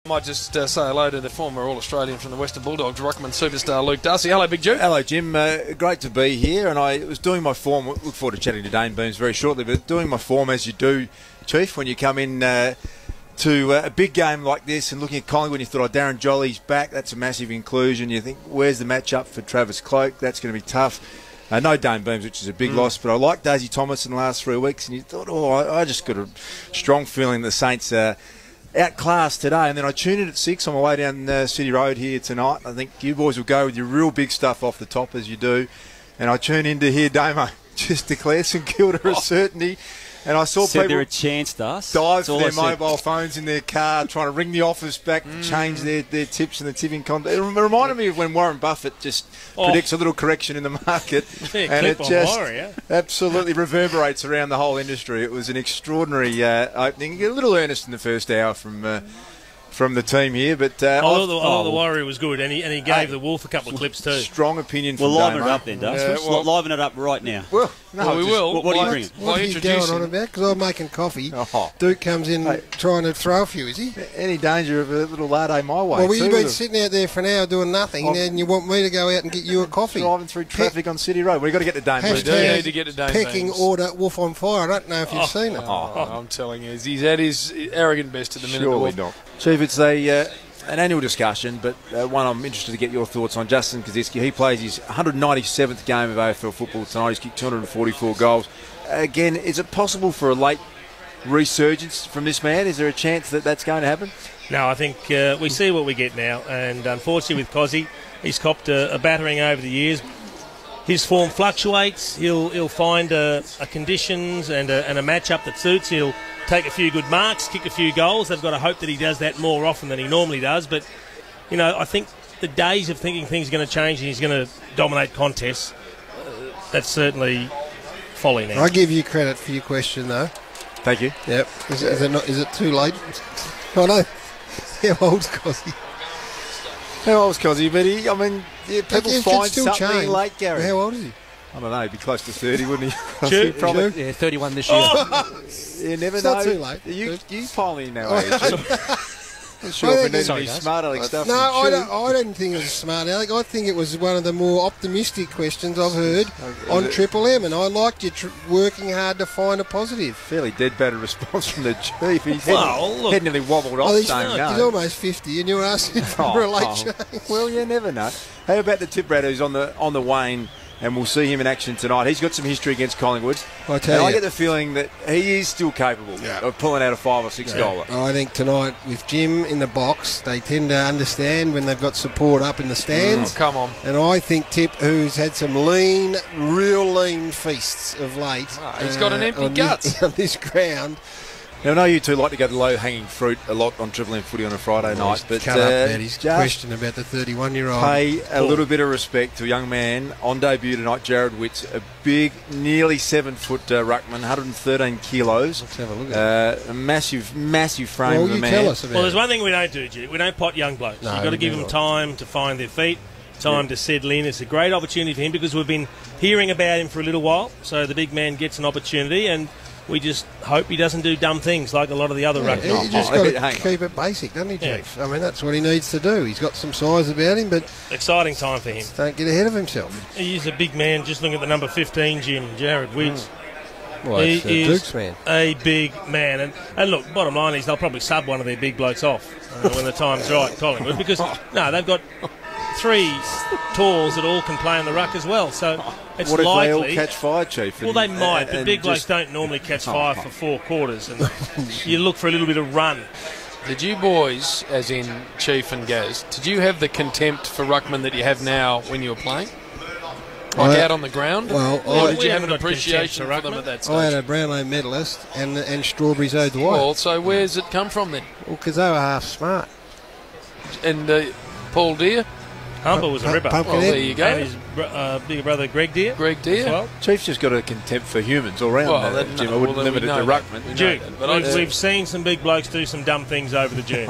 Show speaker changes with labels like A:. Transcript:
A: Might just say hello to the former All-Australian from the Western Bulldogs, ruckman superstar Luke Darce. Hello, Big Jew.
B: Hello, Jim. Great to be here, and I was doing my form. Look forward to chatting to Dane Beams very shortly, but doing my form as you do, Chief, when you come in to a big game like this and looking at Collingwood, you thought, oh, Darren Jolly's back, that's a massive inclusion. You think, where's the matchup for Travis Cloak? That's going to be tough. No Dane Beams, which is a big loss, but I like Daisy Thomas in the last 3 weeks, and you thought, oh, I just got a strong feeling the Saints outclassed today. And then I tuned in at 6 on my way down City Road here tonight. I think you boys will go with your real big stuff off the top as you do. And I tune in to hear Damo just declare St Kilda a certainty. And I saw people
C: there a chance, Darce.
B: dive for their mobile phones in their car, trying to ring the office back to change their tips and the tipping content. It reminded me of when Warren Buffett just predicts a little correction in the market, and it just absolutely reverberates around the whole industry. It was an extraordinary opening. A little earnest in the first hour from the team here, but
D: the Warrior was good, and he gave the Wolf a couple of clips too.
B: Strong opinion from
C: We'll liven
B: Damo.
C: it up then, Darce. Liven it up right now.
B: Well, no,
A: we will.
C: What are you bringing?
E: What are you going on about? Because I'm making coffee. Duke comes in trying to throw a few, is he?
B: Any danger of a little latte my way?
E: Well, you've been sitting out there for an hour doing nothing, and you want me to go out and get you a coffee?
B: Driving through traffic on City Road. We've got to get to Dane.
A: We do need to get to Dane.
E: Pecking order Wolf on Fire. I don't know if you've seen it.
A: I'm telling you, he's at his arrogant best at the minute.
B: Surely not. Chief, it's an annual discussion, but one I'm interested to get your thoughts on. Justin Kosi, he plays his 197th game of AFL football tonight. He's kicked 244 goals. Again, is it possible for a late resurgence from this man? Is there a chance that that's going to happen?
D: No, I think we see what we get now, and unfortunately with Kosi, he's copped a battering over the years. His form fluctuates. He'll find a conditions and a matchup that suits. He'll take a few good marks, kick a few goals. They've got to hope that he does that more often than he normally does. But, I think the days of thinking things are going to change and he's going to dominate contests, that's certainly folly now.
E: I give you credit for your question, though.
B: Thank you.
E: Yep. Is it too late? I know. How old's Kosi?
B: How old's Kosi? But people find something
E: change.
B: late, Garry.
E: How old is he?
B: I don't know. He'd be close to 30, wouldn't he?
D: True.
B: Probably.
C: Yeah, 31 this year.
B: You never
E: It's
B: know.
E: not too late.
B: You piling now, are you? Not sure if we need any smart aleck stuff.
E: No, I don't think it was a smart aleck. I think it was one of the more optimistic questions I've heard on Triple M, and I liked you working hard to find a positive.
B: Fairly deadbanded response from the chief. His head nearly wobbled off saying no.
E: He's almost 50, and you're asking for a late change.
B: Well, you never know. How about the tip rat who's on the wane? And we'll see him in action tonight. He's got some history against Collingwood. I get the feeling that he is still capable of pulling out a 5 or 6 goaler.
E: I think tonight with Jim in the box, they tend to understand when they've got support up in the stands.
A: Come on.
E: And I think Tip, who's had some real lean feasts of late.
A: He's got an empty guts.
E: On this ground.
B: Now, I know you two like to go to low-hanging fruit a lot on Triple M footy on a Friday night, but
E: cut up that his question about the 31-year-old.
B: Pay a little bit of respect to a young man on debut tonight, Jarrod Witts, a big, nearly 7-foot ruckman, 113 kilos.
E: Let's have a look at it.
B: A massive frame of a man.
E: Tell us about
D: there's one thing we don't do, Jude. We don't pot young blokes. You've got to give them time to find their feet, time to settle in. It's a great opportunity for him because we've been hearing about him for a little while, so the big man gets an opportunity, and we just hope he doesn't do dumb things like a lot of the other ruckmen.
E: He just got to keep it basic, doesn't he, Chief?
D: Yeah.
E: I mean, that's what he needs to do. He's got some size about him, but
D: exciting time for him.
E: Don't get ahead of himself.
D: He is a big man. Just looking at the number 15, Jim, Jarrod Witts.
E: Well, he is Duke's man.
D: A big man. And look, bottom line is they'll probably sub one of their big blokes off when the time's right, Collingwood, because, they've got 3 talls that all can play in the ruck as well. So it's
B: what if
D: likely
B: they all catch fire, Chief?
D: Well, they might, but big blokes don't normally catch fire for 4 quarters. And you look for a little bit of run.
A: Did you boys, as in Chief and Gaz, did you have the contempt for ruckman that you have now when you were playing? Like out on the ground?
E: Well,
A: or did you have an appreciation for them at that stage?
E: I had a Brownlow medalist and Strawberries O'Dwyer.
A: Well, so where's it come from then?
E: Well, because they were half smart.
A: And Paul Deere?
D: Humber was a ripper.
A: Well, there you go.
D: And his bigger brother, Greg Deere.
A: Greg Deere.
D: Well.
B: Chief's just got a contempt for humans all round. Jim, I wouldn't limit it to ruckman.
D: We've seen some big blokes do some dumb things over the June.